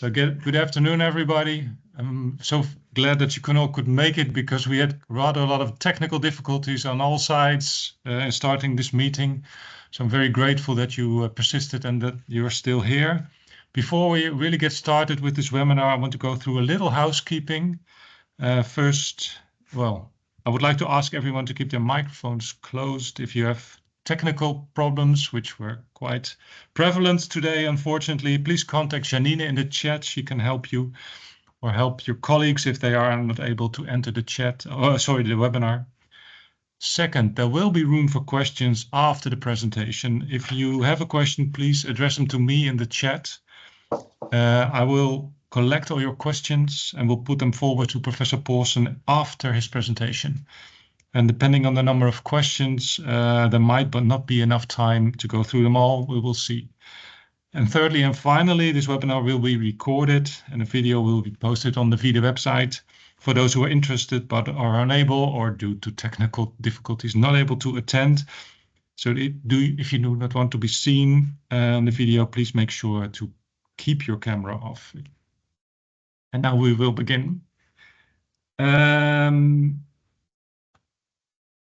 Good afternoon, everybody. I'm so glad that you could make it, because we had rather a lot of technical difficulties on all sides in starting this meeting. So I'm very grateful that you persisted and that you're still here. Before we really get started with this webinar, I want to go through a little housekeeping. First, I would like to ask everyone to keep their microphones closed. If you have technical problems, which were quite prevalent today, unfortunately, please contact Janine in the chat. She can help you, or help your colleagues if they are not able to enter the chat. The webinar. Second, there will be room for questions after the presentation. If you have a question, please address them to me in the chat. I will collect all your questions and will put them forward to Professor Pawson after his presentation. And depending on the number of questions, there might not be enough time to go through them all. We will see. And thirdly and finally, this webinar will be recorded and a video will be posted on the VIDE website for those who are interested but are unable, or due to technical difficulties not able to attend. So if you do not want to be seen on the video, please make sure to keep your camera off. And now we will begin.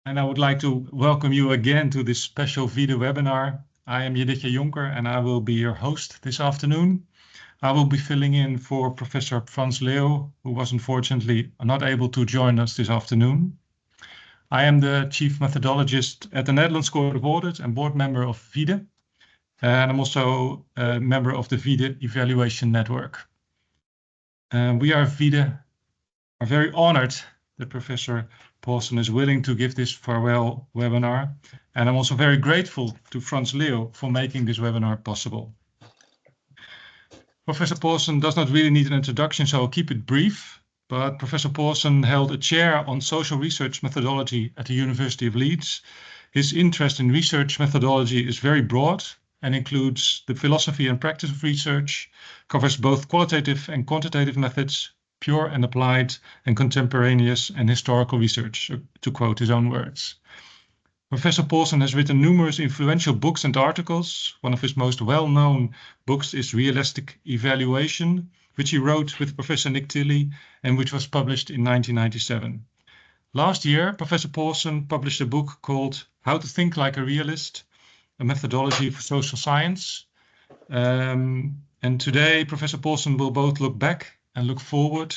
And I would like to welcome you again to this special VIDE webinar. I am Jeditje Jonker and I will be your host this afternoon. I will be filling in for Professor Frans Leeuw, who was unfortunately not able to join us this afternoon. I am the Chief Methodologist at the Netherlands Court of Audit and board member of VIDE. And I'm also a member of the VIDE Evaluatienetwerk. We are VIDE are very honored that Professor Pawson is willing to give this farewell webinar. And I'm also very grateful to Frans Leeuw for making this webinar possible. Professor Pawson does not really need an introduction, so I'll keep it brief. But Professor Pawson held a chair on social research methodology at the University of Leeds. His interest in research methodology is very broad and includes the philosophy and practice of research, covers both qualitative and quantitative methods, pure and applied, and contemporaneous and historical research, to quote his own words. Professor Pawson has written numerous influential books and articles. One of his most well-known books is Realistic Evaluation, which he wrote with Professor Nick Tilley and which was published in 1997. Last year, Professor Pawson published a book called How to Think Like a Realist, a methodology for social science. And today, Professor Pawson will both look back and look forward,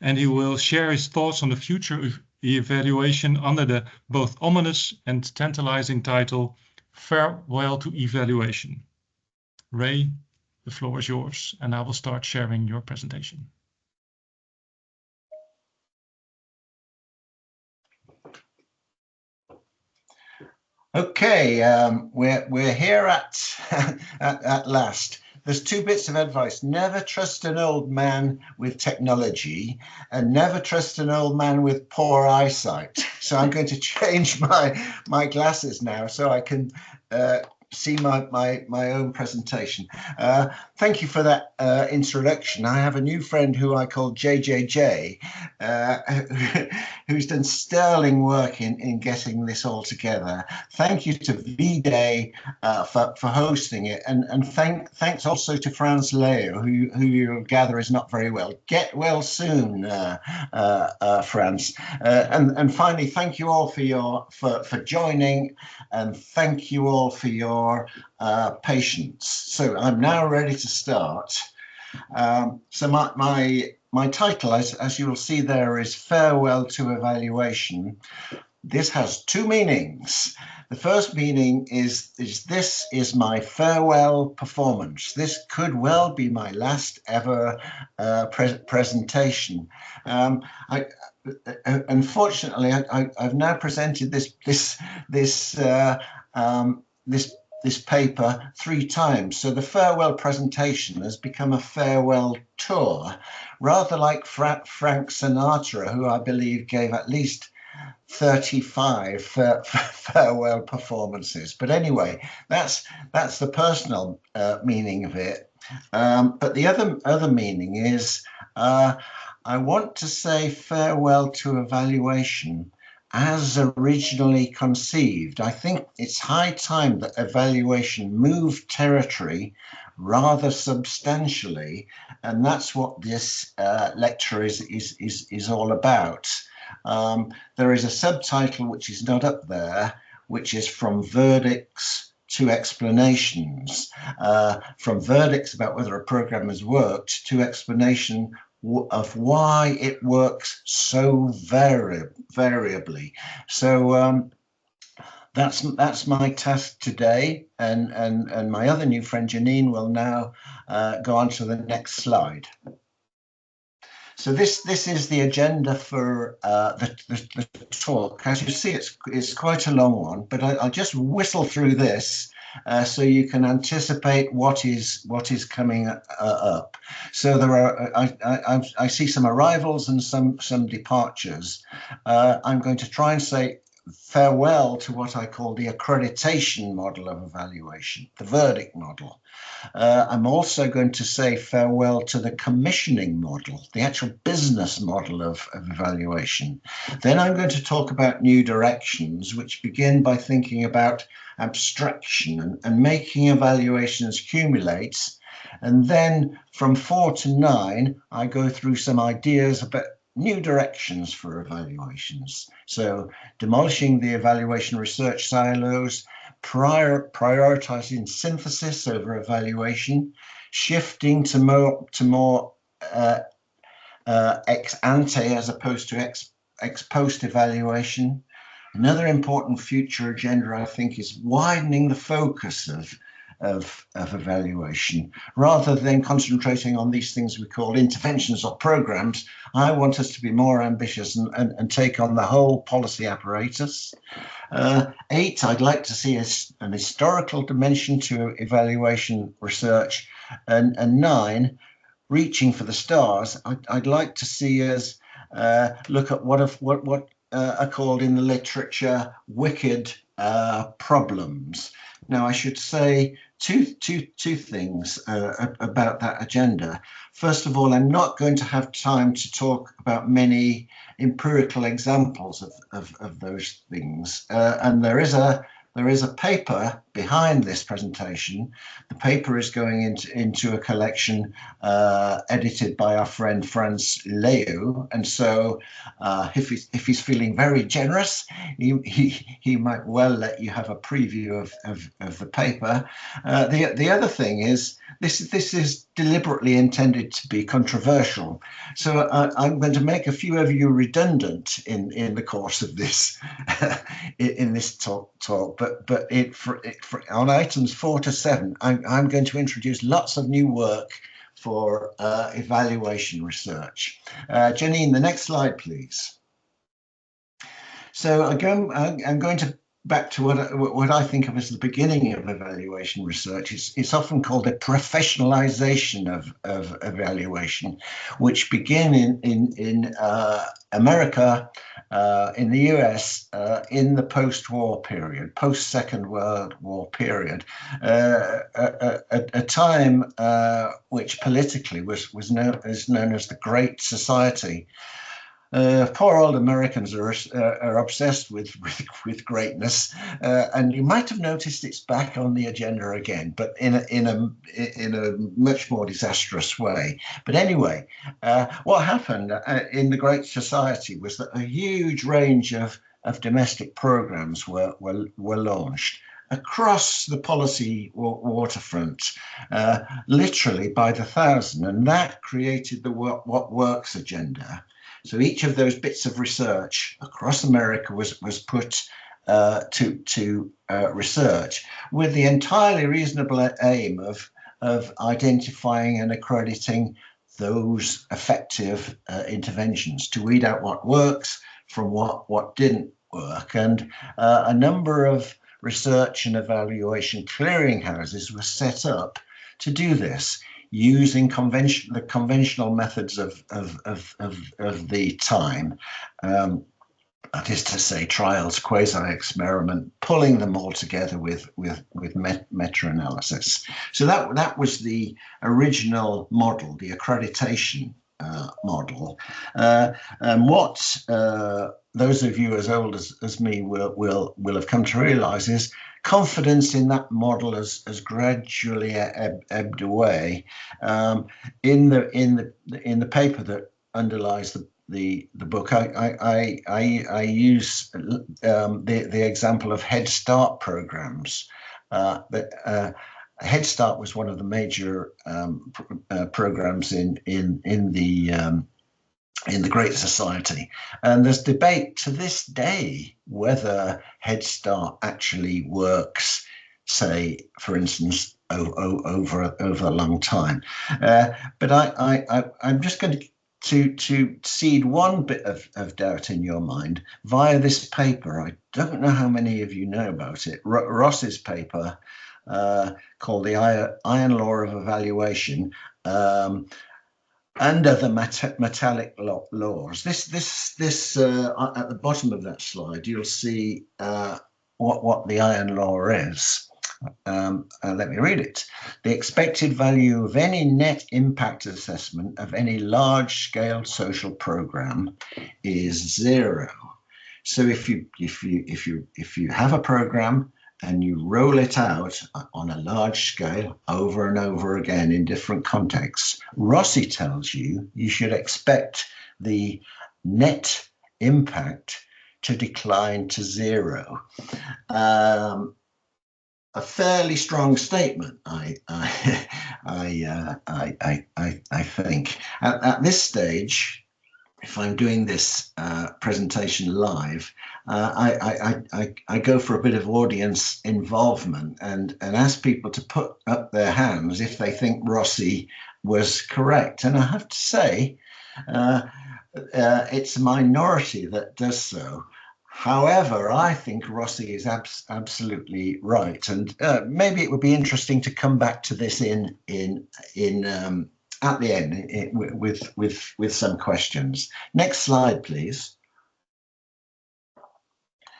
and he will share his thoughts on the future of evaluation under the both ominous and tantalizing title, Farewell to Evaluation. Ray, the floor is yours, and I will start sharing your presentation. Okay, we're here at last. There's two bits of advice. Never trust an old man with technology and never trust an old man with poor eyesight. So I'm going to change my glasses now so I can see my own presentation. Thank you for that introduction. I have a new friend who I call JJJ, who's done sterling work in getting this all together. Thank you to VIDE for hosting it, and thanks also to Frans Leeuw, who you'll gather is not very well. Get well soon, Frans. And finally, thank you all for joining, and thank you all for your patience. So I'm now ready to start. So my title, as you will see there, is Farewell to Evaluation. This has two meanings. The first meaning is this is my farewell performance. This could well be my last ever presentation. Unfortunately, I've now presented this paper 3 times, so the farewell presentation has become a farewell tour, rather like Frank Sinatra, who I believe gave at least 35 farewell performances. But anyway, that's the personal meaning of it. But the other meaning is I want to say farewell to evaluation as originally conceived. I think it's high time that evaluation moved territory rather substantially, and that's what this lecture is all about. There is a subtitle which is not up there, which is From Verdicts to Explanations. From verdicts about whether a program has worked to explanation of why it works so variably. So that's my task today, and my other new friend Janine will now go on to the next slide. So this is the agenda for the talk. As you see, it's quite a long one, but I'll just whistle through this so you can anticipate what is coming up. So there are I see some arrivals and some departures. I'm going to try and say farewell to what I call the accreditation model of evaluation, the verdict model. I'm also going to say farewell to the commissioning model, the actual business model of evaluation. Then I'm going to talk about new directions, which begin by thinking about abstraction and making evaluations accumulate. And then from 4 to 9, I go through some ideas about new directions for evaluations. So demolishing the evaluation research silos, prioritizing synthesis over evaluation, shifting to more ex ante as opposed to ex post evaluation. Another important future agenda, I think, is widening the focus of evaluation. Rather than concentrating on these things we call interventions or programs, I want us to be more ambitious and take on the whole policy apparatus. 8, I'd like to see an historical dimension to evaluation research. And 9, reaching for the stars, I'd like to see us look at what are called in the literature wicked problems. Now, I should say two things about that agenda. First of all, I'm not going to have time to talk about many empirical examples of those things. And there is a paper behind this presentation. The paper is going into a collection edited by our friend Franz Leo, and so if he's feeling very generous, he might well let you have a preview of the paper. The other thing is this is deliberately intended to be controversial, so I'm going to make a few of you redundant in the course of this in this talk. But on items 4 to 7, I'm going to introduce lots of new work for evaluation research. Janine, the next slide, please. So again, I'm going to back to what I think of as the beginning of evaluation research. It's often called a professionalization of evaluation, which began in America, in the US, in the post-war period, post-Second World War period, a time which politically was known as the Great Society. Poor old Americans are obsessed with greatness, and you might have noticed it's back on the agenda again, but in a much more disastrous way. But anyway, what happened in the Great Society was that a huge range of domestic programs were launched across the policy waterfront, literally by the thousand, and that created the What Works agenda. So each of those bits of research across America was put to research with the entirely reasonable aim of identifying and accrediting those effective interventions, to weed out what works from what didn't work. And a number of research and evaluation clearinghouses were set up to do this, using the conventional methods of the time, that is to say, trials, quasi-experiment, pulling them all together with meta-analysis. So that was the original model, the accreditation model. And what those of you as old as me will have come to realize is confidence in that model has gradually ebbed away. In the paper that underlies the book, I use the example of Head Start programs. Head Start was one of the major programs in the Great Society, and there's debate to this day whether Head Start actually works, say, for instance, over a long time. But I'm just going to seed one bit of doubt in your mind via this paper. I don't know how many of you know about it. Ross's paper called the Iron Law of Evaluation. Under the metallic laws, this at the bottom of that slide, you'll see what the iron law is. Let me read it. The expected value of any net impact assessment of any large-scale social program is 0. So if you have a program and you roll it out on a large scale over and over again in different contexts, Rossi tells you should expect the net impact to decline to 0. A fairly strong statement, I think. At this stage, if I'm doing this presentation live, I go for a bit of audience involvement and ask people to put up their hands if they think Rossi was correct. And I have to say, it's a minority that does so. However, I think Rossi is absolutely right, and maybe it would be interesting to come back to this in at the end with some questions. Next slide, please.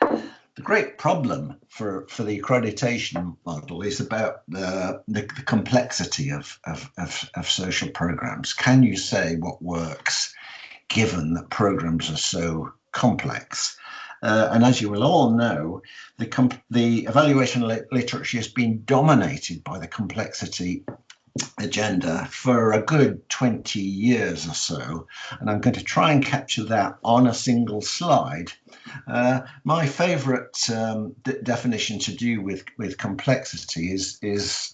The great problem for the accreditation model is about the complexity of social programs. Can you say what works given that programs are so complex? And as you will all know, the evaluation literature has been dominated by the complexity agenda for a good 20 years or so, and I'm going to try and capture that on a single slide. My favorite definition to do with complexity is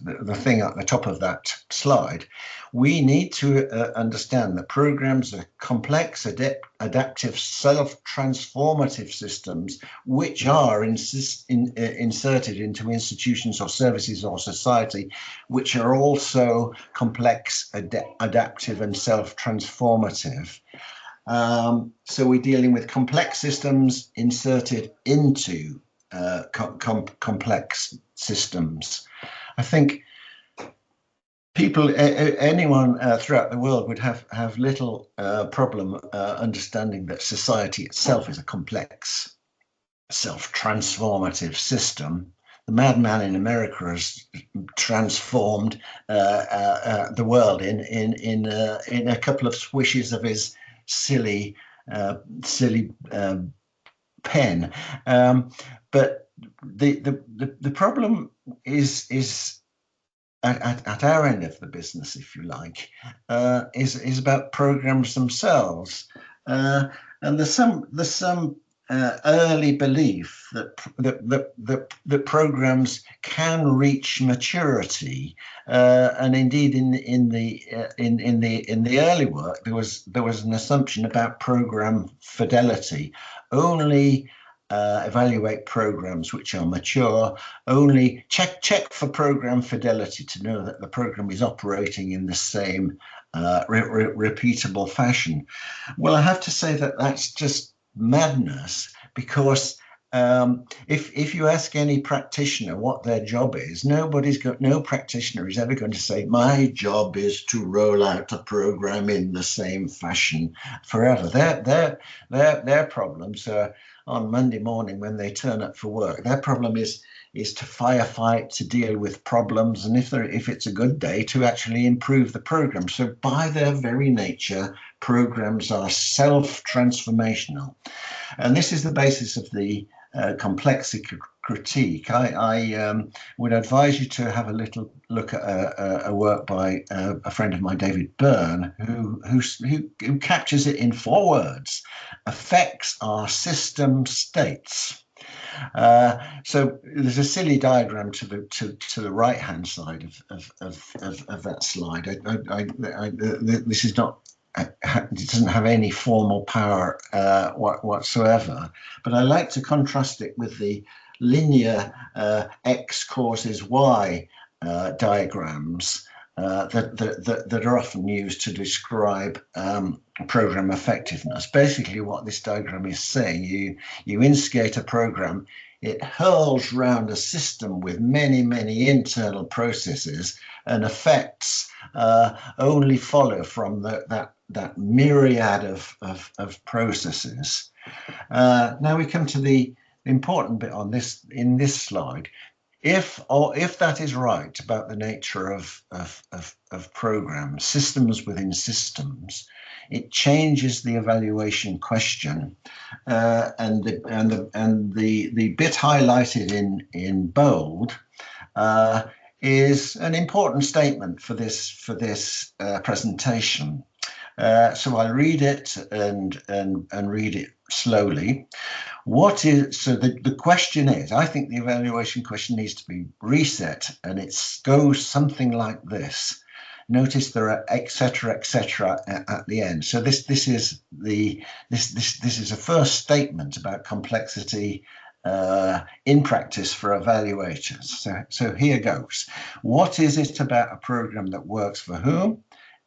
the thing at the top of that slide. We need to understand that programs are complex, adaptive, self-transformative systems which are inserted into institutions or services or society, which are also complex, adaptive, and self-transformative. So we're dealing with complex systems inserted into complex systems. I think people, anyone throughout the world would have little problem understanding that society itself is a complex, self-transformative system. The madman in America has transformed the world in a couple of swishes of his silly pen. But the problem is at our end of the business, if you like, is about programs themselves, and there's some early belief that programs can reach maturity, and indeed in the early work there was an assumption about program fidelity. Only evaluate programs which are mature, only check for program fidelity to know that the program is operating in the same repeatable fashion. Well, I have to say that that's just madness, because if you ask any practitioner what their job is, no practitioner is ever going to say, my job is to roll out a program in the same fashion forever. Their problems are on Monday morning when they turn up for work. Their problem is to firefight, to deal with problems, and if it's a good day, to actually improve the program. So by their very nature, programs are self-transformational. And this is the basis of the complexity critique, I would advise you to have a little look at a work by a friend of mine, David Byrne, who captures it in 4 words: effects are system states. So there's a silly diagram to the right hand side of that slide. This is not, it doesn't have any formal power whatsoever, but I like to contrast it with the linear X causes Y diagrams that are often used to describe program effectiveness. Basically, what this diagram is saying, you instigate a program, it hurls round a system with many internal processes, and effects only follow from that myriad of processes. Now we come to the important bit on this in this slide. If that is right about the nature of programs, systems within systems, it changes the evaluation question, and the bit highlighted in bold is an important statement for this presentation. So I'll read it and read it slowly. The question is, I think the evaluation question needs to be reset, and it goes something like this. Notice there are etc. at the end. So this is a first statement about complexity in practice for evaluators. So here goes. What is it about a program that works for whom?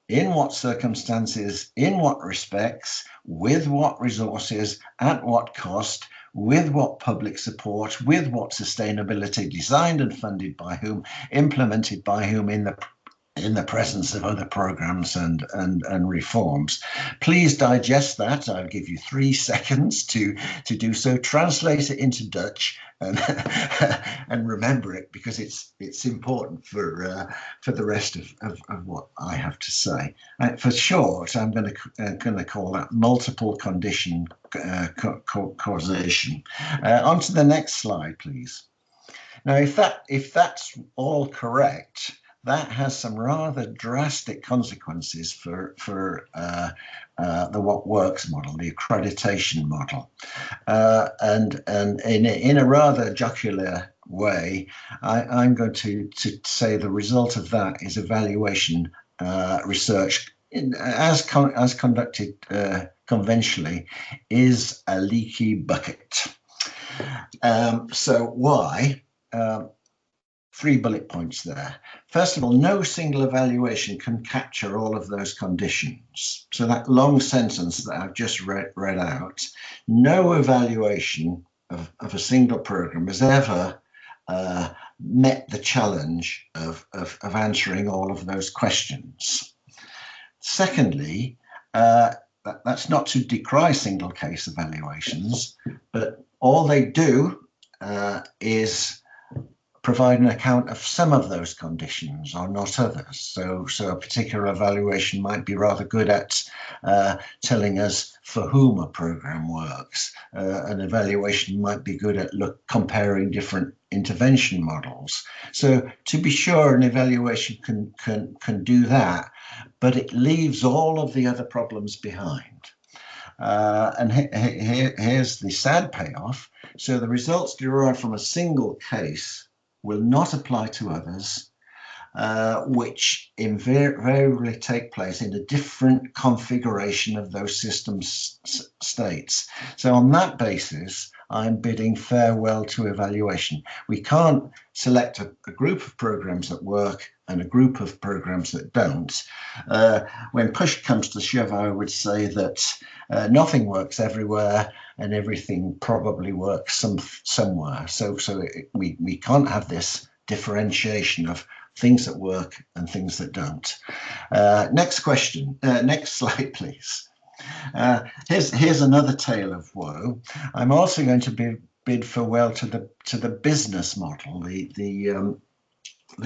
In what circumstances, in what respects, with what resources, at what cost, with what public support, with what sustainability, designed and funded by whom, implemented by whom in the presence of other programs and reforms. Please digest that. I'll give you 3 seconds to do so. Translate it into Dutch and remember it, because it's important for the rest of what I have to say. For short, I'm going to call that multiple condition causation. On to the next slide, please. Now, if that's all correct, that has some rather drastic consequences for the What Works model, the accreditation model, and in a rather jocular way, I'm going to say the result of that is evaluation research, as conducted conventionally, is a leaky bucket. So why? 3 bullet points there. First of all, no single evaluation can capture all of those conditions. So that long sentence that I've just read out, no evaluation of a single program has ever met the challenge of answering all of those questions. Secondly, that's not to decry single case evaluations, but all they do is provide an account of some of those conditions or not others. So a particular evaluation might be rather good at telling us for whom a program works. An evaluation might be good at comparing different intervention models. So to be sure, an evaluation can do that, but it leaves all of the other problems behind. And here's the sad payoff. So the results derived from a single case will not apply to others, which invariably take place in a different configuration of those system states. So on that basis, I'm bidding farewell to evaluation. We can't select a group of programs that work and a group of programs that don't. When push comes to shove, I would say that nothing works everywhere and everything probably works somewhere. So we can't have this differentiation of things that work and things that don't. Next question. Next slide, please. Here's another tale of woe. I'm also going to bid farewell to the business model, the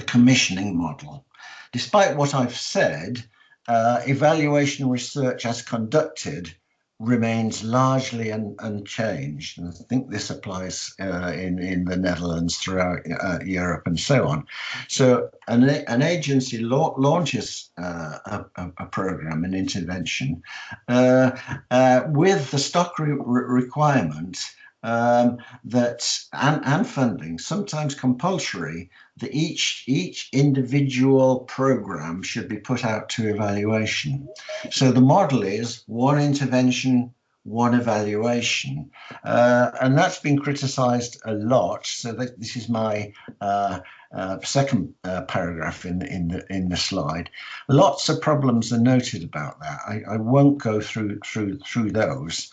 commissioning model. Despite what I've said, evaluation research as conducted remains largely unchanged. And I think this applies in the Netherlands, throughout Europe, and so on. So an agency launches a program, an intervention, with the stock requirement that and funding, sometimes compulsory, that each individual program should be put out to evaluation. So the model is one intervention, one evaluation, and that's been criticized a lot. So this is my second paragraph in the slide. Lots of problems are noted about that. I won't go through those.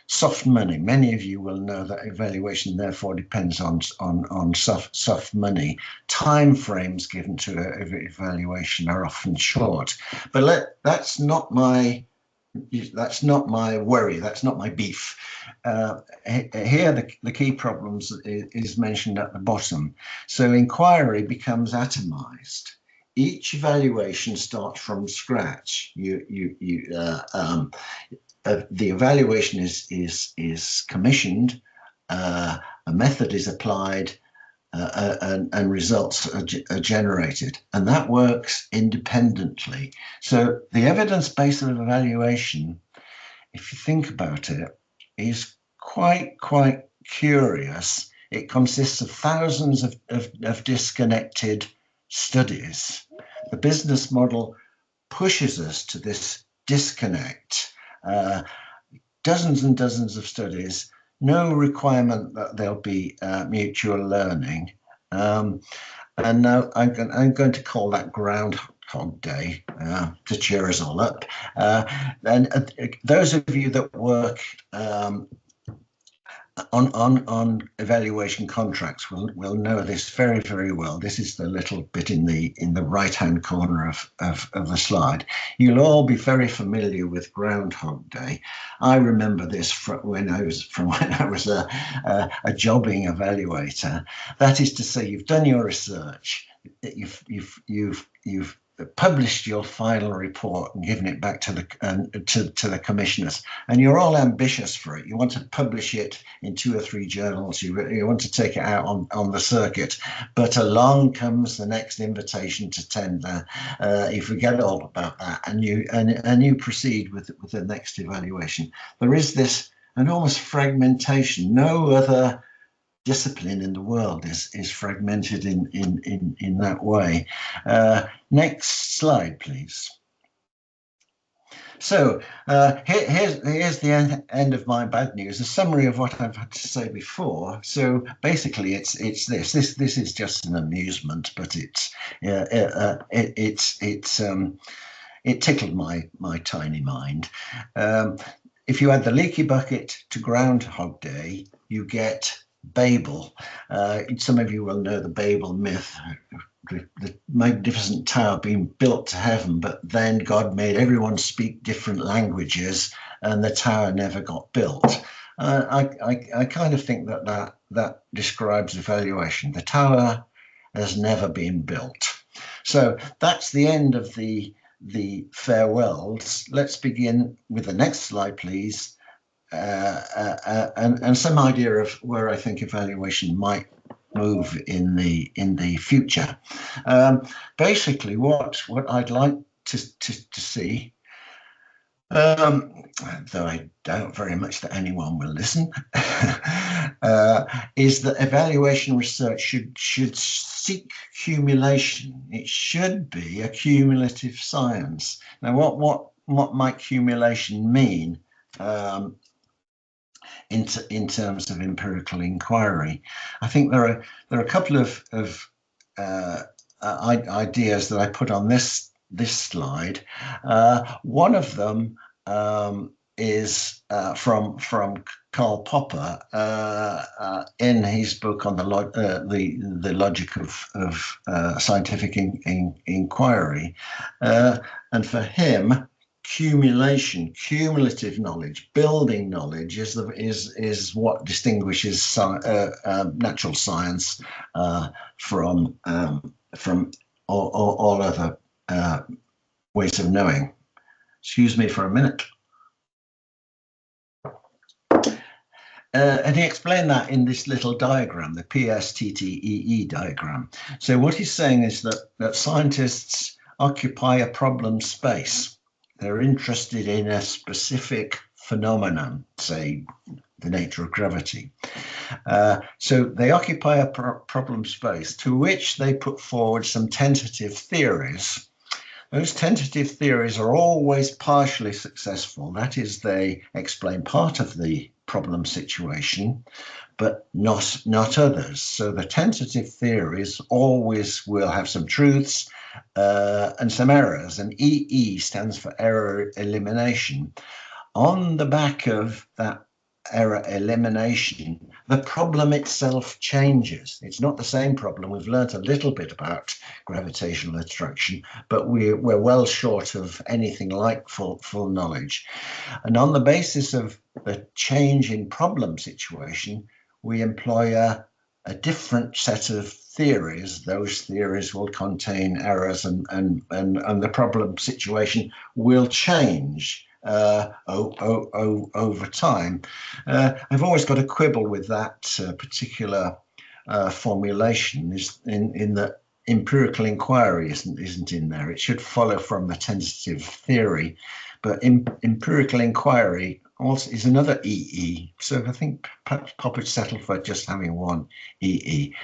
Soft money. Many of you will know that evaluation therefore depends on soft money. Time frames given to evaluation are often short. But that's not my worry. That's not my beef. Here, the key problems is mentioned at the bottom. So inquiry becomes atomized. Each evaluation starts from scratch. The evaluation is commissioned, a method is applied, and results are generated, and that works independently. So the evidence base of evaluation, if you think about it, is quite curious. It consists of thousands of disconnected studies. The business model pushes us to this disconnect. Dozens and dozens of studies, no requirement that there'll be mutual learning. And now I'm going to call that Groundhog Day to cheer us all up. And those of you that work on evaluation contracts will know this very well. This is the little bit in the right-hand corner of the slide. You'll all be very familiar with Groundhog Day. I remember this from when I was a jobbing evaluator. That is to say, you've done your research, you've published your final report and given it back to the commissioners, and you're all ambitious for it. You want to publish it in 2 or 3 journals. You want to take it out on the circuit, but along comes the next invitation to tender. You forget all about that, and you proceed with the next evaluation. There is this enormous fragmentation. No other discipline in the world is fragmented in that way. Next slide, please. So here's the end of my bad news, a summary of what I've had to say before. So basically, it's this is just an amusement, but it tickled my tiny mind. If you add the leaky bucket to Groundhog Day, you get Babel. Some of you will know the Babel myth, the magnificent tower being built to heaven, but then God made everyone speak different languages and the tower never got built. I kind of think that describes evaluation. The tower has never been built. So that's the end of the farewells. Let's begin with the next slide, please. And some idea of where I think evaluation might move in the future. Basically, what I'd like to see, though I doubt very much that anyone will listen, is that evaluation research should seek cumulation. It should be a cumulative science. Now, what might cumulation mean? In terms of empirical inquiry, I think there are a couple of ideas that I put on this slide. One of them is from Karl Popper in his book on the logic of scientific inquiry, and for him, cumulative knowledge, building knowledge is what distinguishes natural science from all other ways of knowing. Excuse me for a minute. And he explained that in this little diagram, the PSTTEE diagram. So what he's saying is that scientists occupy a problem space. They're interested in a specific phenomenon, say the nature of gravity. So they occupy a problem space to which they put forward some tentative theories. Those tentative theories are always partially successful. That is, they explain part of the problem situation, but not others. So the tentative theories always will have some truths and some errors, and EE stands for error elimination. On the back of that error elimination, the problem itself changes. It's not the same problem. We've learned a little bit about gravitational attraction, but we're well short of anything like full knowledge. And on the basis of the change in problem situation, we employ a different set of theories. Those theories will contain errors, and the problem situation will change over time. I've always got a quibble with that particular formulation, is in that empirical inquiry isn't in there. It should follow from the tentative theory, but empirical inquiry also is another EE. So I think perhaps Pop would settle for just having one EE.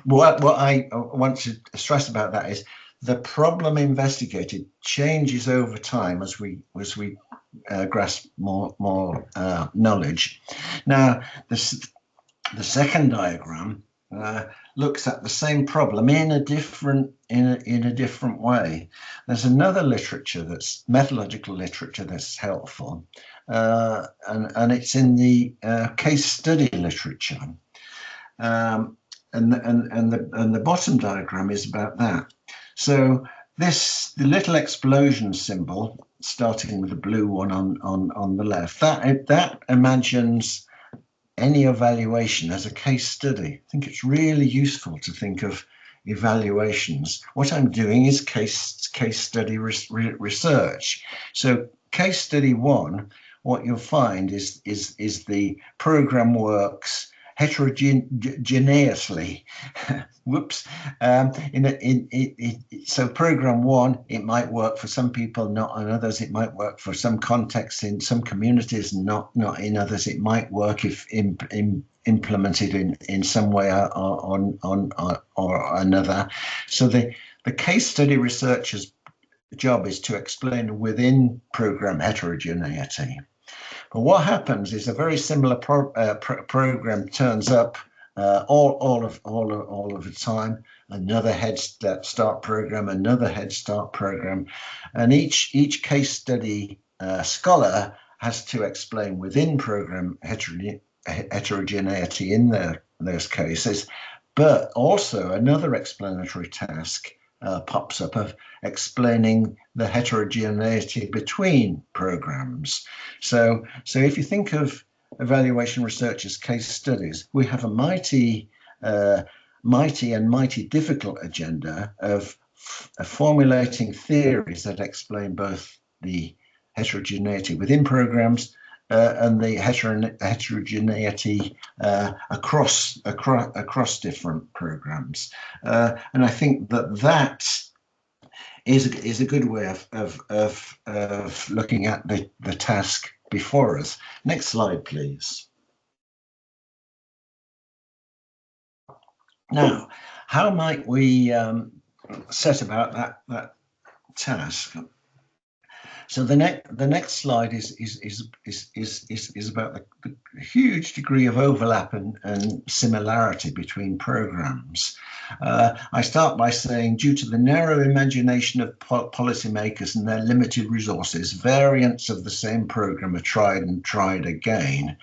What I want to stress about that is the problem investigated changes over time as we grasp more knowledge. Now, the second diagram looks at the same problem in a different way. There's another literature, that's methodological literature, that's helpful, and it's in the case study literature. And the bottom diagram is about that. So the little explosion symbol, starting with the blue one on the left, that imagines any evaluation as a case study. I think it's really useful to think of evaluations. What I'm doing is case study research. So case study one, what you'll find is the program works heterogeneously. Whoops. So program one, it might work for some people, not in others. It might work for some contexts in some communities, not in others. It might work if implemented in some way or another. So the case study researcher's job is to explain within program heterogeneity. But what happens is a very similar program turns up all of the time. Another Head Start program, another Head Start program, and each case study scholar has to explain within program heterogeneity in those cases, but also another explanatory task pops up of explaining the heterogeneity between programs. So if you think of evaluation research as case studies, we have a mighty difficult agenda of formulating theories that explain both the heterogeneity within programs and the heterogeneity across different programs, and I think that is a good way of looking at the task before us. Next slide, please. Now, how might we set about that task? So the next slide is about the huge degree of overlap and similarity between programs. I start by saying, due to the narrow imagination of policymakers and their limited resources, variants of the same program are tried and tried again.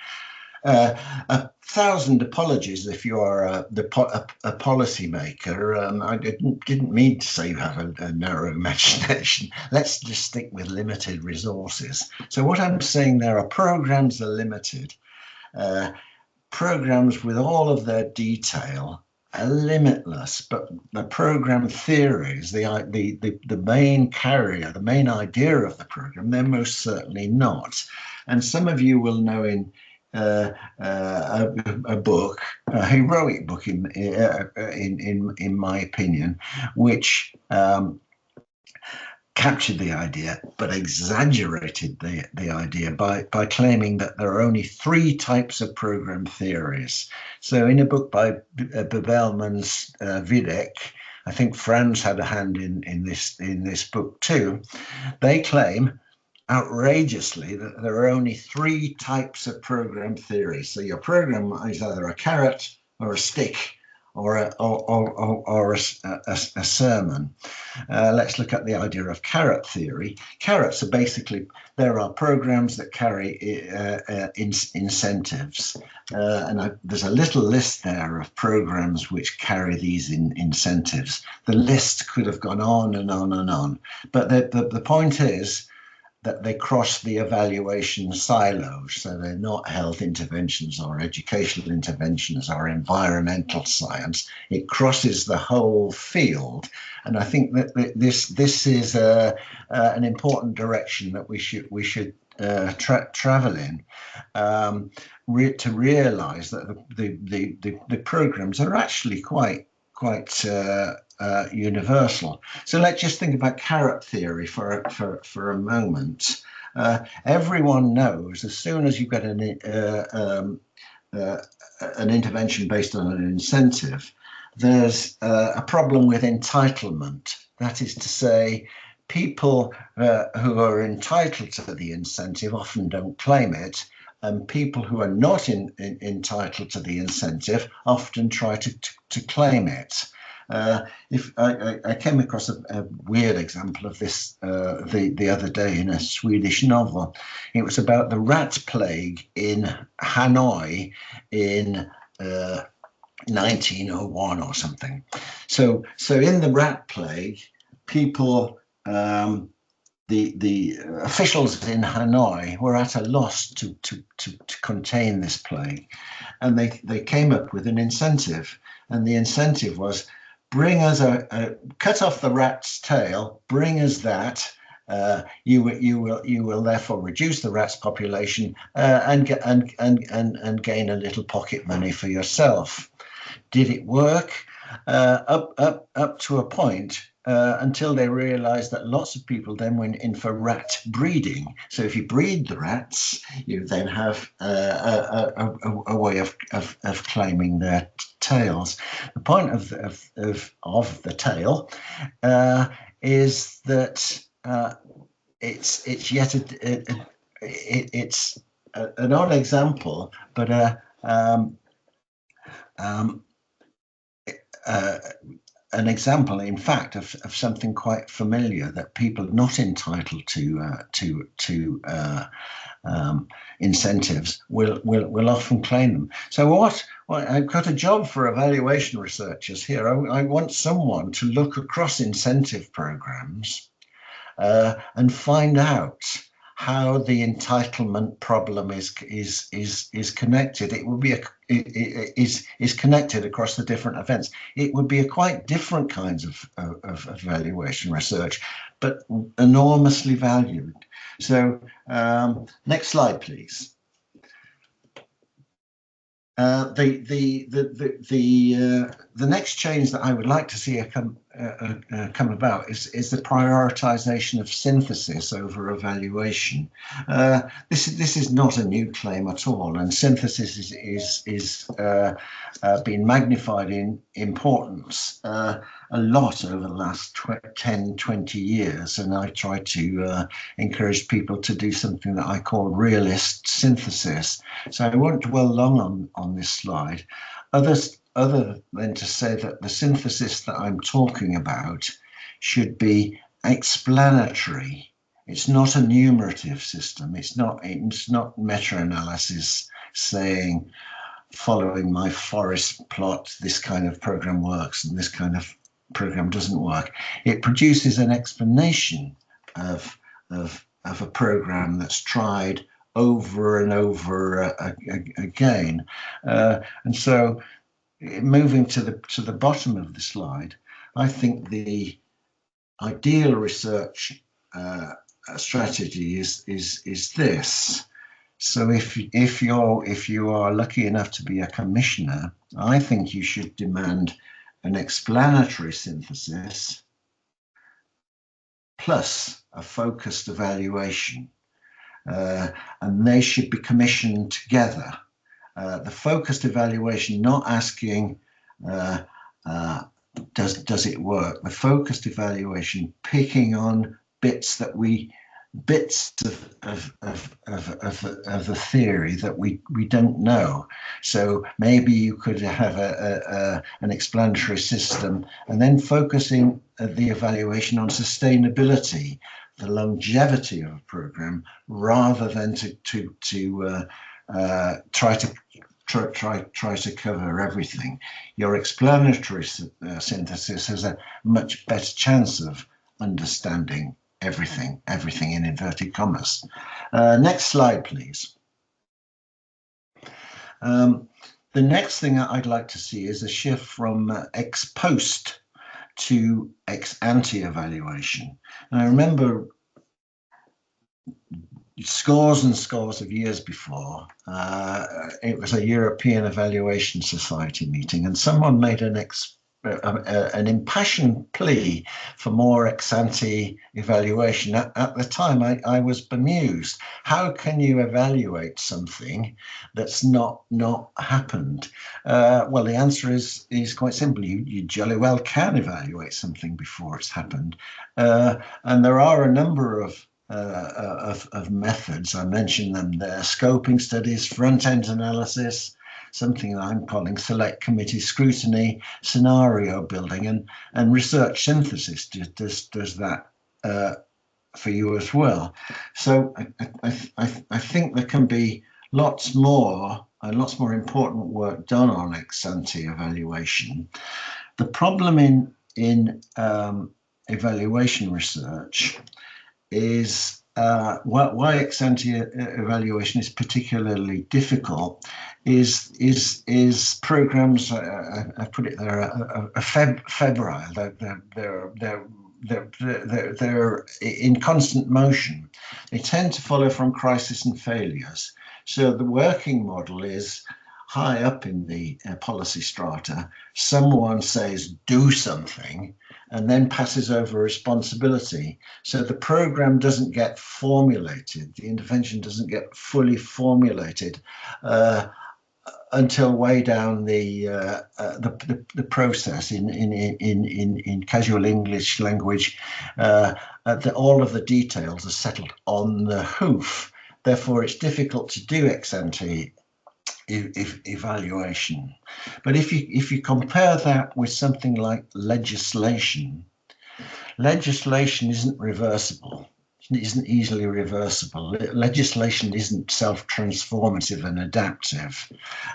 1,000 apologies if you are a policymaker. I didn't mean to say you have a narrow imagination. Let's just stick with limited resources. So what I'm saying there are programs are limited. Programs with all of their detail are limitless, but the program theories, the main carrier, the main idea of the program, they're most certainly not. And some of you will know a book, a heroic book in my opinion, which captured the idea but exaggerated the idea by claiming that there are only 3 types of program theories. So in a book by Bebelman's Videk, I think Franz had a hand in this book too, they claim outrageously that there are only 3 types of program theory. So your program is either a carrot or a stick or a sermon. Let's look at the idea of carrot theory. Carrots are basically, there are programs that carry incentives. There's a little list there of programs which carry these incentives. The list could have gone on and on and on. But the point is that they cross the evaluation silos. So they're not health interventions or educational interventions or environmental science. It crosses the whole field. And I think that this is an important direction that we should travel in, to realize that the programs are actually quite universal. So let's just think about carrot theory for a moment. Everyone knows as soon as you get an intervention based on an incentive, there's a problem with entitlement. That is to say, people who are entitled to the incentive often don't claim it, and people who are not entitled to the incentive often try to claim it. If I came across a weird example of this the other day in a Swedish novel. It was about the rat plague in Hanoi in 1901 or something. So in the rat plague, people, the officials in Hanoi were at a loss to contain this plague, and they came up with an incentive, and the incentive was, bring us cut off the rat's tail, bring us that. You will therefore reduce the rat's population and gain a little pocket money for yourself. Did it work? Up to a point, until they realized that lots of people then went in for rat breeding. So if you breed the rats, you then have a way of claiming their tails. The point of the tail is that it's yet it's an odd example, but an example, in fact, of something quite familiar that people not entitled to incentives will often claim them. So what I've got a job for evaluation researchers here. I want someone to look across incentive programs and find out how the entitlement problem is connected. It would be is connected across the different events. It would be a quite different kinds of evaluation research, but enormously valued. So next slide, please. The next change that I would like to see come about is the prioritization of synthesis over evaluation. This is not a new claim at all, and synthesis is being magnified in importance a lot over the last 10, 20 years, and I try to encourage people to do something that I call realist synthesis. So I won't dwell long on this slide, other than to say that the synthesis that I'm talking about should be explanatory. It's not a numerative system. It's not meta-analysis saying, following my forest plot, this kind of program works and this kind of program doesn't work. It produces an explanation of a program that's tried over and over again. And so, moving to the bottom of the slide, I think the ideal research strategy is this. So if you are lucky enough to be a commissioner, I think you should demand an explanatory synthesis plus a focused evaluation, and they should be commissioned together. The focused evaluation, not asking does it work? The focused evaluation, picking on bits of the theory that we don't know. So maybe you could have an explanatory system and then focusing the evaluation on sustainability, the longevity of a program, rather than to try to cover everything. Your explanatory synthesis has a much better chance of understanding everything in inverted commas. Next slide, please. The next thing I'd like to see is a shift from ex post to ex ante evaluation. And I remember scores and scores of years before, it was a European Evaluation Society meeting, and someone made an impassioned plea for more ex-ante evaluation. At the time, I was bemused. How can you evaluate something that's not happened? Well, the answer is quite simple. You jolly well can evaluate something before it's happened, and there are a number of methods. I mentioned them there: scoping studies, front-end analysis, something that I'm calling select committee scrutiny, scenario building, and research synthesis does that for you as well. So I think there can be lots more important work done on ex-ante evaluation. The problem in evaluation research is why ex-ante evaluation is particularly difficult is programs, I put it there, are febrile. They're in constant motion. They tend to follow from crisis and failures. So the working model is high up in the policy strata. Someone says do something and then passes over responsibility. So the program doesn't get formulated, the intervention doesn't get fully formulated until way down the process. In casual English language, all of the details are settled on the hoof. Therefore, it's difficult to do ex-ante evaluation. But if you compare that with something like legislation isn't reversible. It isn't easily reversible. Legislation isn't self-transformative and adaptive,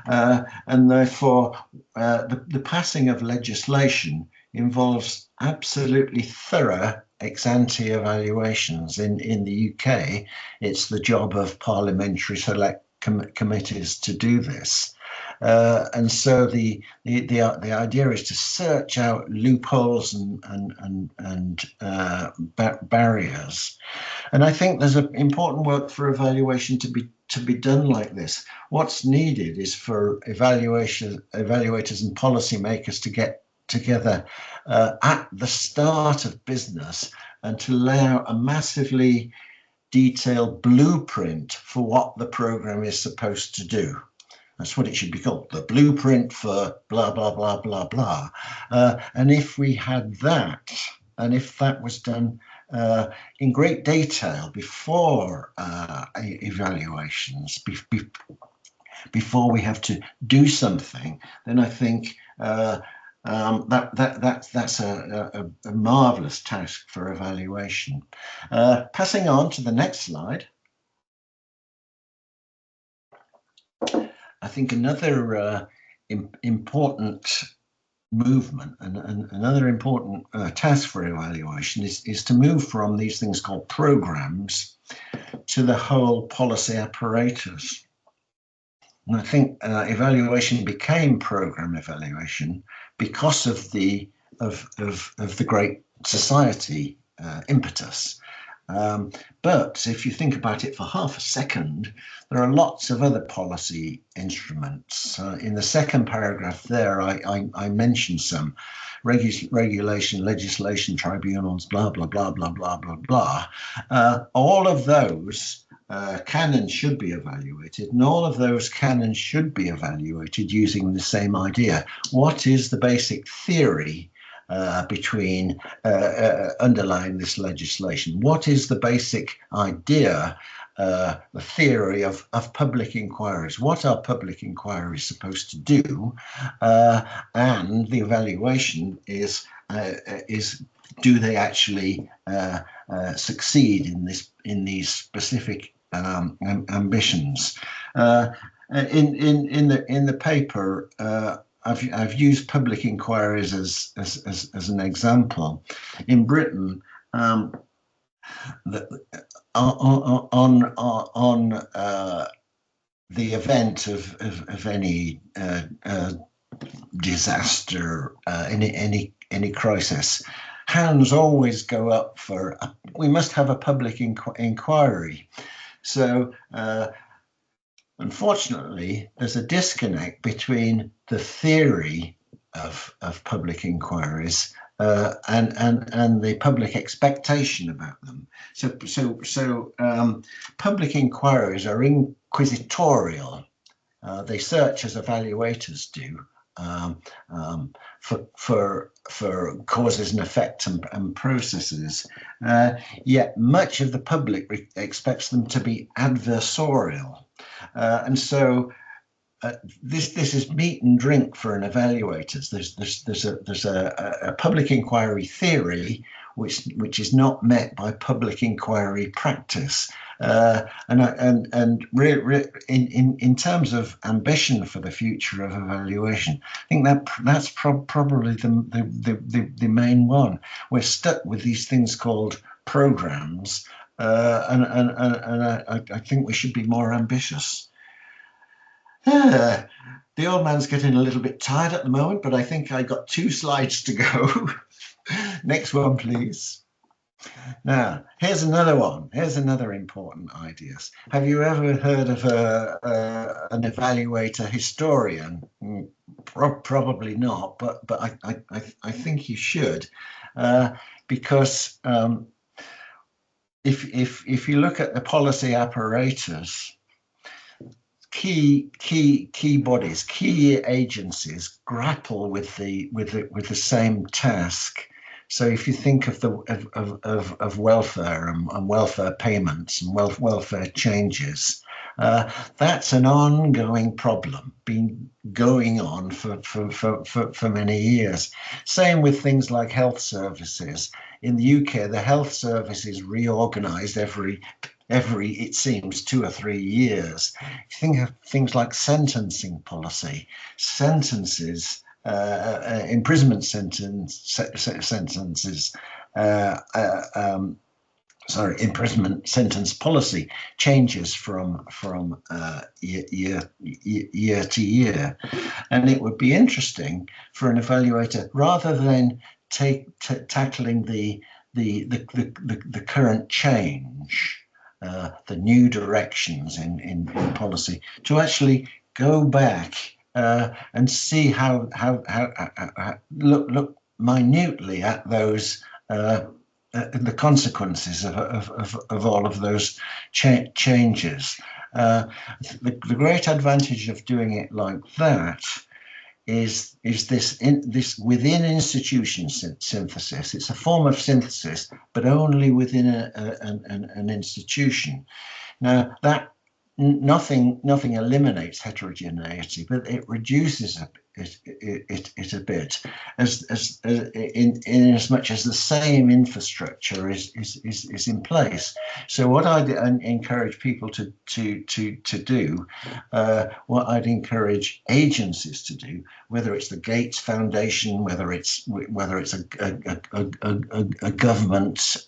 and therefore the passing of legislation involves absolutely thorough ex-ante evaluations. In the UK, it's the job of parliamentary select committees to do this. And so the idea is to search out loopholes and barriers. And I think there's an important work for evaluation to be done like this. What's needed is for evaluators and policymakers to get together at the start of business and to lay out a massively detailed blueprint for what the program is supposed to do. That's what it should be called, the blueprint for blah, blah, blah, blah, blah. And if we had that, and if that was done in great detail before evaluations, before we have to do something, then I think that's a marvelous task for evaluation. Passing on to the next slide. I think another important movement and another important task for evaluation is to move from these things called programs to the whole policy apparatus. And I think evaluation became program evaluation because of the Great Society impetus. But if you think about it for half a second, there are lots of other policy instruments. In the second paragraph there, I mentioned some regulation, legislation, tribunals, blah, blah, blah, blah, blah, blah, blah. All of those can and should be evaluated, and all of those can and should be evaluated using the same idea. What is the basic theory between underlying this legislation? What is the basic idea, the theory of public inquiries? What are public inquiries supposed to do? And the evaluation is do they actually succeed in these specific ambitions? In the paper, I've used public inquiries as an example. In Britain, on the event of any disaster, any crisis, hands always go up for we must have a public inquiry. So unfortunately, there's a disconnect between the theory of public inquiries and the public expectation about them. So public inquiries are inquisitorial. They search as evaluators do for causes and effects and processes. Yet much of the public expects them to be adversarial. And so this is meat and drink for an evaluator. There's a public inquiry theory which is not met by public inquiry practice. And in terms of ambition for the future of evaluation, I think that's probably the main one. We're stuck with these things called programs, and I think we should be more ambitious. The old man's getting a little bit tired at the moment, but I think I got 2 slides to go. Next one, please. Now, here's another one. Here's another important idea. Have you ever heard of an evaluator historian? Probably not, but I think you should, because if you look at the policy apparatus, key bodies, key agencies grapple with the same task. So if you think of of welfare and welfare payments and welfare changes, that's an ongoing problem, been going on for many years. Same with things like health services. In the UK, the health service is reorganised every it seems 2 or 3 years. You think of things like sentencing policy, sentences, imprisonment sentences, imprisonment sentence policy changes from year to year, and it would be interesting for an evaluator, rather than tackling the current change, the new directions in policy, to actually go back and see how look minutely at those the consequences of all of those changes. The great advantage of doing it like that is this within institution synthesis. It's a form of synthesis, but only within an institution. Now that nothing eliminates heterogeneity, but it reduces it a bit, in as much as the same infrastructure is in place. So what I'd encourage people to do, what I'd encourage agencies to do, whether it's the Gates Foundation, whether it's a government.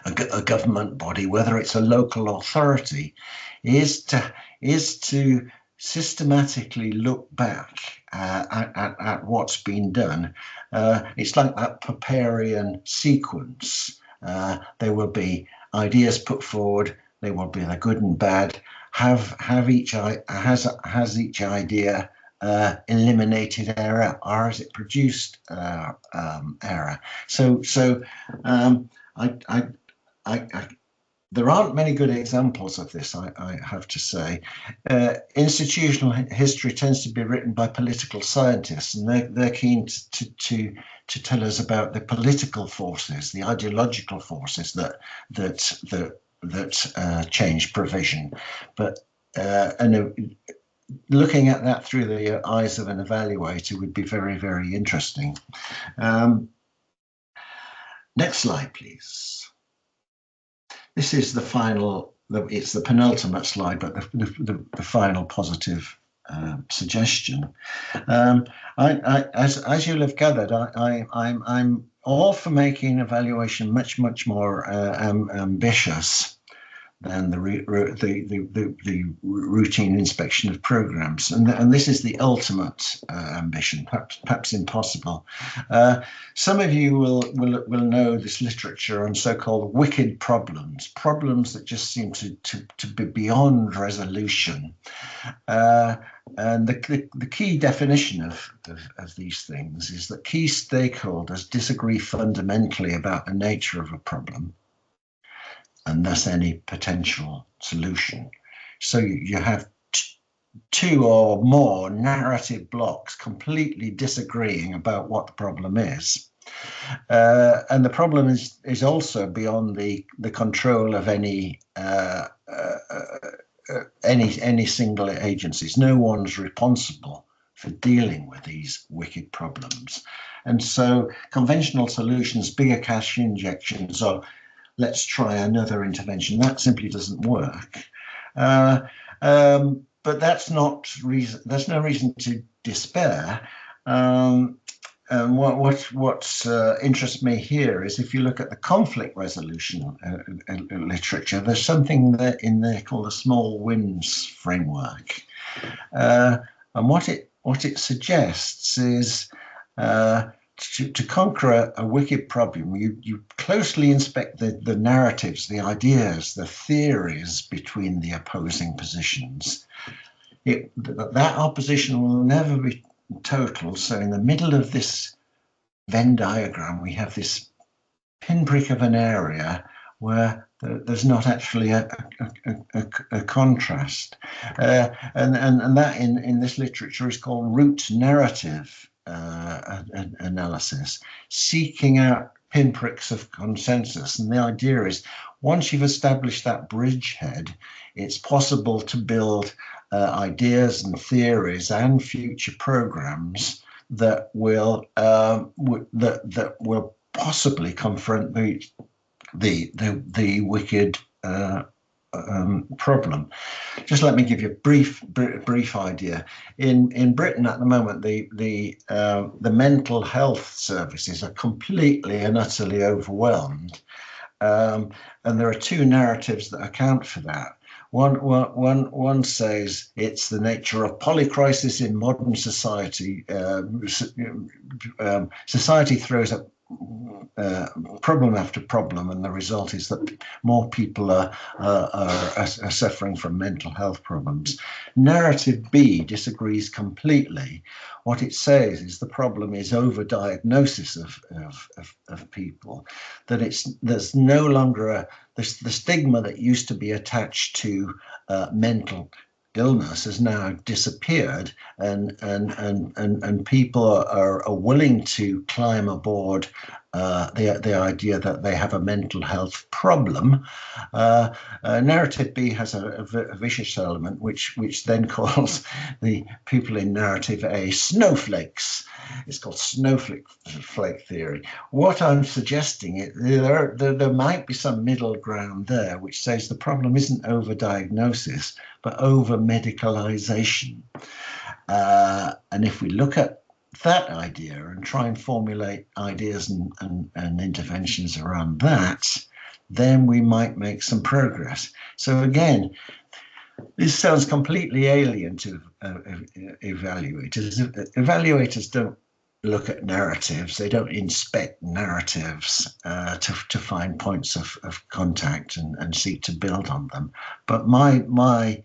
A government body, whether it's a local authority, is to systematically look back at what's been done. It's like that Popperian sequence. There will be ideas put forward. They will be the good and bad. Has each idea eliminated error, or has it produced error? There aren't many good examples of this, I have to say. Institutional history tends to be written by political scientists, and they're keen to tell us about the political forces, the ideological forces that change provision. But looking at that through the eyes of an evaluator would be very, very interesting. Next slide, please. This is the final, it's the penultimate slide, but the final positive suggestion. As you'll have gathered, I'm all for making evaluation much more ambitious than the routine inspection of programs, and this is the ultimate ambition, perhaps impossible. Some of you will know this literature on so-called wicked problems that just seem to be beyond resolution. And the key definition of these things is that key stakeholders disagree fundamentally about the nature of a problem, and thus any potential solution. So you have two or more narrative blocks completely disagreeing about what the problem is. And the problem is also beyond the control of any single agencies. No one's responsible for dealing with these wicked problems. And so conventional solutions, bigger cash injections, or let's try another intervention, that simply doesn't work. But that's not reason. There's no reason to despair. And what interests me here is if you look at the conflict resolution literature, there's something in there called a small wins framework, and what it suggests is to conquer a wicked problem, you closely inspect the narratives, the ideas, the theories between the opposing positions. That opposition will never be total. So in the middle of this Venn diagram, we have this pinprick of an area where there's not actually a contrast. And that in this literature is called root narrative analysis, seeking out pinpricks of consensus. And the idea is once you've established that bridgehead, it's possible to build ideas and theories and future programs that will possibly confront the wicked problem. Just let me give you a brief idea. In Britain at the moment, the mental health services are completely and utterly overwhelmed, and there are two narratives that account for that. One says it's the nature of polycrisis in modern society. Society throws up problem after problem, and the result is that more people are suffering from mental health problems. Narrative B disagrees completely. What it says is the problem is overdiagnosis of people, that there's no longer the stigma that used to be attached to mental illness has now disappeared, and people are willing to climb aboard the idea that they have a mental health problem. Narrative B has a vicious element, which then calls the people in narrative A snowflakes. It's called snowflake theory. What I'm suggesting is there might be some middle ground there, which says the problem isn't overdiagnosis, but over medicalization. And if we look at that idea and try and formulate ideas and interventions around that, then we might make some progress. So again, this sounds completely alien to evaluators. Evaluators don't look at narratives. They don't inspect narratives to find points of contact and seek to build on them. But my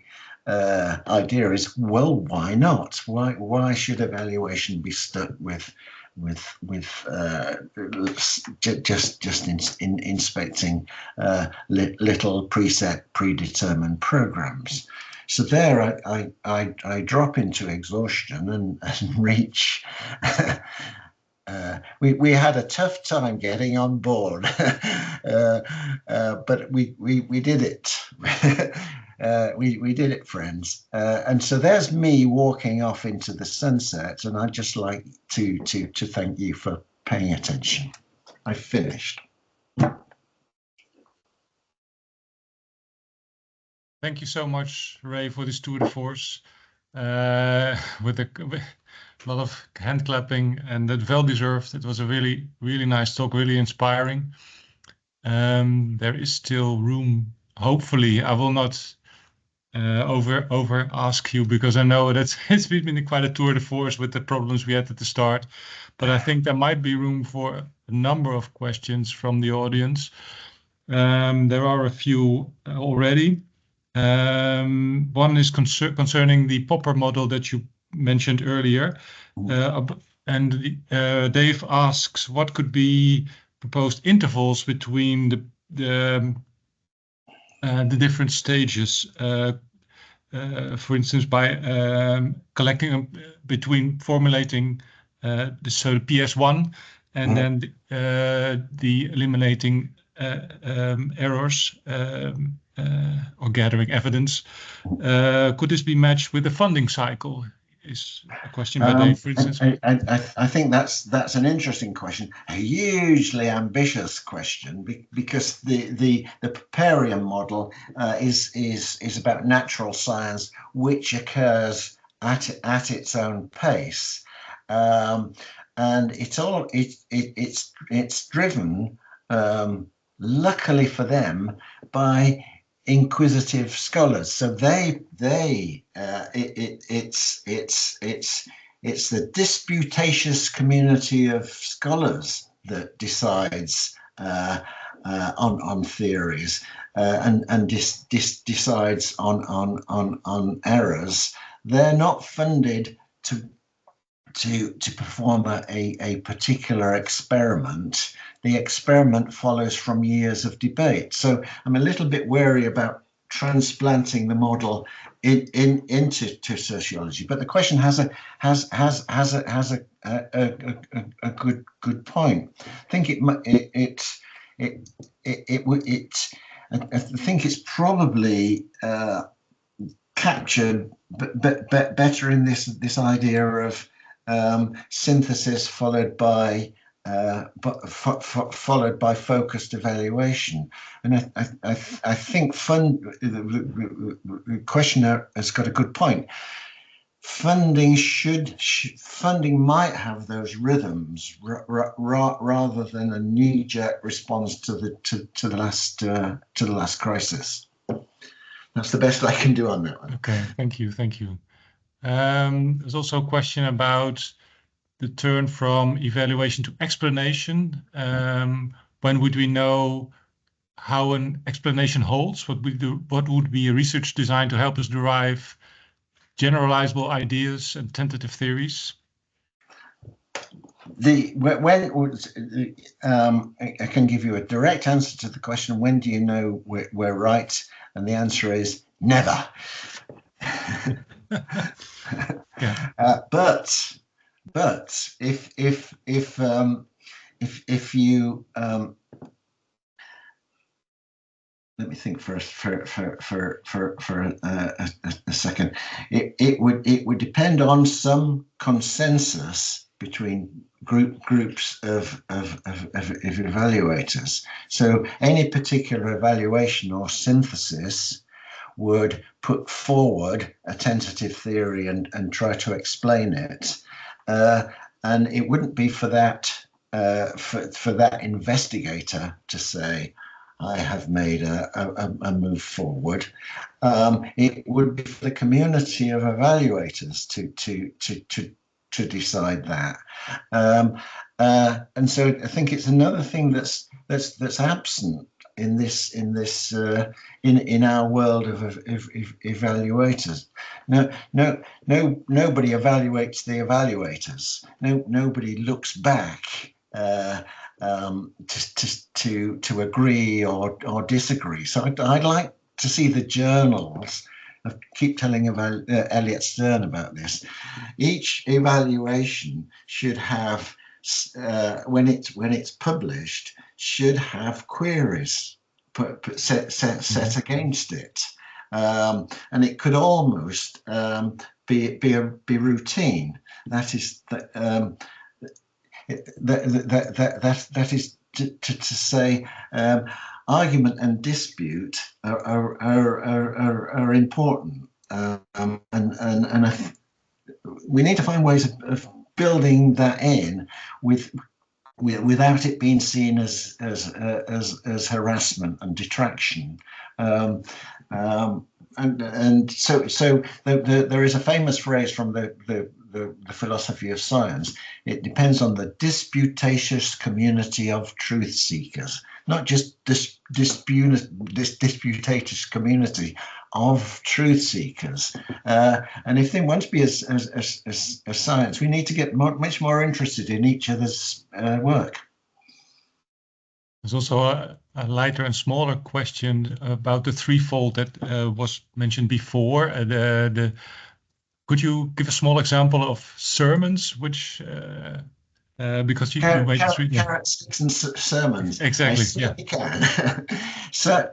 idea is, well, why not? Why should evaluation be stuck with just inspecting little preset predetermined programs? So there I drop into exhaustion and reach. We had a tough time getting on board, but we did it. We did it, friends. And so there's me walking off into the sunset, and I'd just like to thank you for paying attention. I finished. Thank you so much, Ray, for this tour de force with a lot of hand clapping, and that well deserved. It was a really, really nice talk, really inspiring. There is still room. Hopefully, I will not over ask you, because I know that it's been quite a tour de force with the problems we had at the start. But I think there might be room for a number of questions from the audience. There are a few already. One is concerning the Popper model that you mentioned earlier. And Dave asks, what could be proposed intervals between the different stages? For instance, by collecting between formulating the PS1 and then the eliminating errors or gathering evidence. Could this be matched with the funding cycle? Is a question by Dave, for instance. I think that's an interesting question, a hugely ambitious question, because the Popperian model is about natural science, which occurs at its own pace, and it's driven, luckily for them, by inquisitive scholars. So it's the disputatious community of scholars that decides on theories and decides on errors. They're not funded to perform a particular experiment. The experiment follows from years of debate. So I'm a little bit wary about transplanting the model into sociology. But the question has a good point. I think I think it's probably captured better in this idea of synthesis followed by focused evaluation. And I think the questioner has got a good point. Funding might have those rhythms rather than a knee-jerk response to the last crisis. That's the best I can do on that one. Okay, thank you. There's also a question about the turn from evaluation to explanation. When would we know how an explanation holds? What would be a research design to help us derive generalizable ideas and tentative theories? I can give you a direct answer to the question, when do you know we're right? And the answer is never. Yeah. But if you let me think for a second. It would depend on some consensus between groups of evaluators. So any particular evaluation or synthesis would put forward a tentative theory and try to explain it, and it wouldn't be for that investigator to say, I have made a move forward. It would be for the community of evaluators to to decide that. And so I think it's another thing that's absent in our world of evaluators. Nobody evaluates the evaluators. Nobody looks back to agree or disagree. So I'd like to see the journals. I keep telling Elliot Stern about this. Each evaluation should have, when it's published, should have queries set against it, and it could almost be routine. That is that is to say, argument and dispute are important, and we need to find ways of building that in without it being seen as harassment and detraction. And so there is a famous phrase from the philosophy of science. It depends on the disputatious community of truth seekers, not just this disputatious community of truth seekers. And if they want to be as science, we need to get much more interested in each other's work. There's also a lighter and smaller question about the threefold that was mentioned before. Could you give a small example of sermons, which because you made three carrot, sticks, and sermons. Exactly. Yeah. Can. so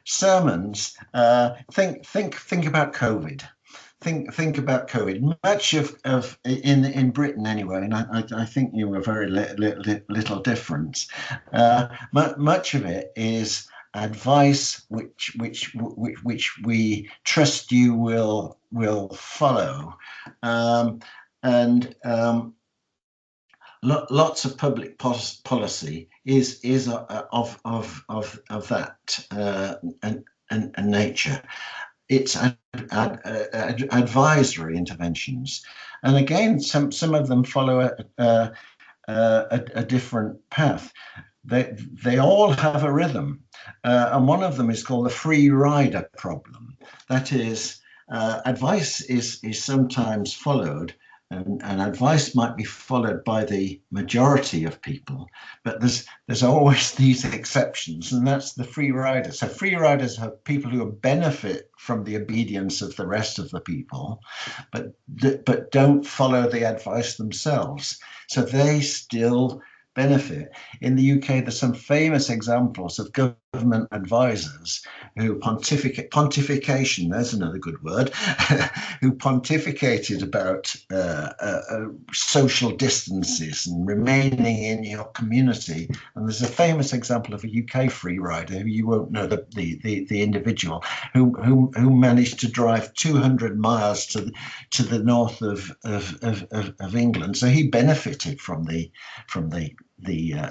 sermons. Think about COVID. Think about COVID. Much of in Britain anyway, and I think you were very little different. Much of it is advice which we trust you will follow, and lots of public policy is of that and nature. It's advisory interventions, and again, some of them follow a different path. They all have a rhythm, and one of them is called the free rider problem. That is, advice is sometimes followed, and advice might be followed by the majority of people, but there's always these exceptions, and that's the free riders. So free riders are people who benefit from the obedience of the rest of the people, but don't follow the advice themselves. So they still benefit. In the UK, there's some famous examples of government advisors who pontification, there's another good word, who pontificated about social distances and remaining in your community. And there's a famous example of a UK free rider, who you won't know the individual, who managed to drive 200 miles to the north of England. So he benefited from the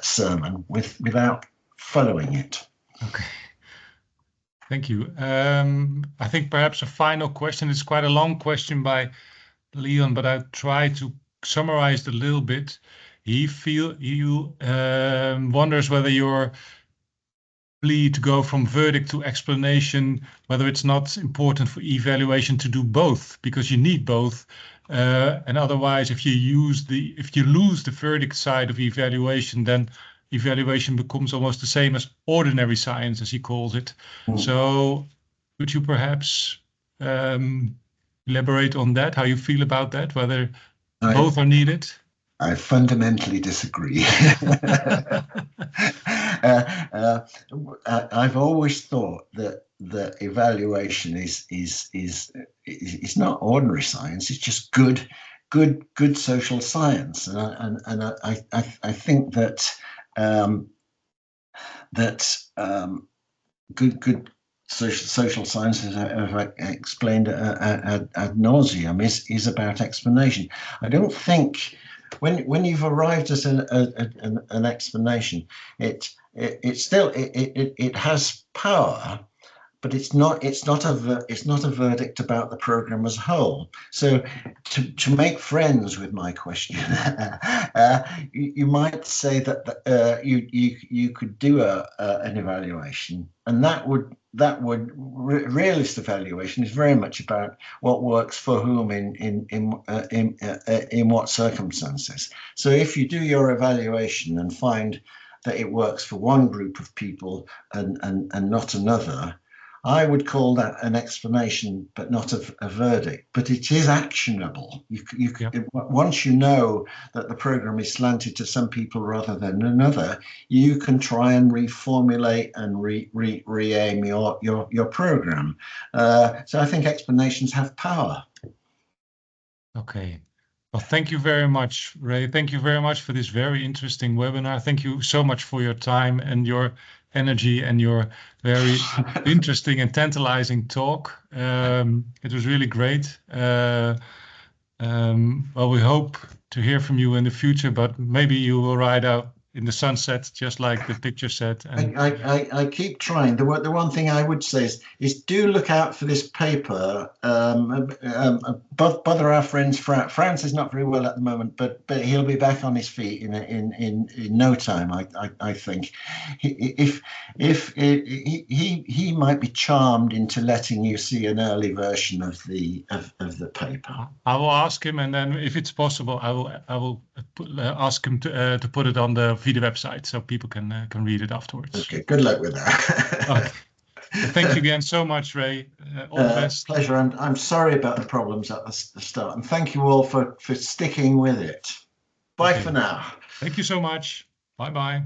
sermon without following it. Okay. Thank you. I think perhaps a final question. It's quite a long question by Leon, but I'll try to summarize it a little bit. He wonders whether your plea to go from verdict to explanation, whether it's not important for evaluation to do both, because you need both. And otherwise, if you lose the verdict side of evaluation, then evaluation becomes almost the same as ordinary science, as he calls it. So could you perhaps elaborate on that, how you feel about that, whether both are needed? I fundamentally disagree. I've always thought that evaluation is not ordinary science. It's just good social science, and I think that good social sciences, as I explained ad nauseum, is about explanation. I don't think when you've arrived at an explanation, it still has power, but it's not a verdict about the program as a whole. So to make friends with my question, you might say that you could do an evaluation, and realist evaluation is very much about what works for whom in what circumstances. So if you do your evaluation and find that it works for one group of people and not another, I would call that an explanation, but not a verdict. But it is actionable. Once you know that the program is slanted to some people rather than another, you can try and reformulate and re-aim your program. So I think explanations have power. Okay. Well, thank you very much, Ray. Thank you very much for this very interesting webinar. Thank you so much for your time and your energy and your very interesting and tantalizing talk. It was really great. Well, we hope to hear from you in the future, but maybe you will ride out in the sunset, just like the picture said. And I keep trying. The one thing I would say is do look out for this paper. Bother our friends. Franz is not very well at the moment, but he'll be back on his feet in no time. I think. If he might be charmed into letting you see an early version of the paper. I will ask him, and then if it's possible, I will ask him to put it on the video website so people can read it afterwards. Okay, good luck with that. Okay. Thank you again so much, Ray. All the best. Pleasure. I'm sorry about the problems at the start, and thank you all for sticking with it. Bye for now. Thank you so much. Bye-bye.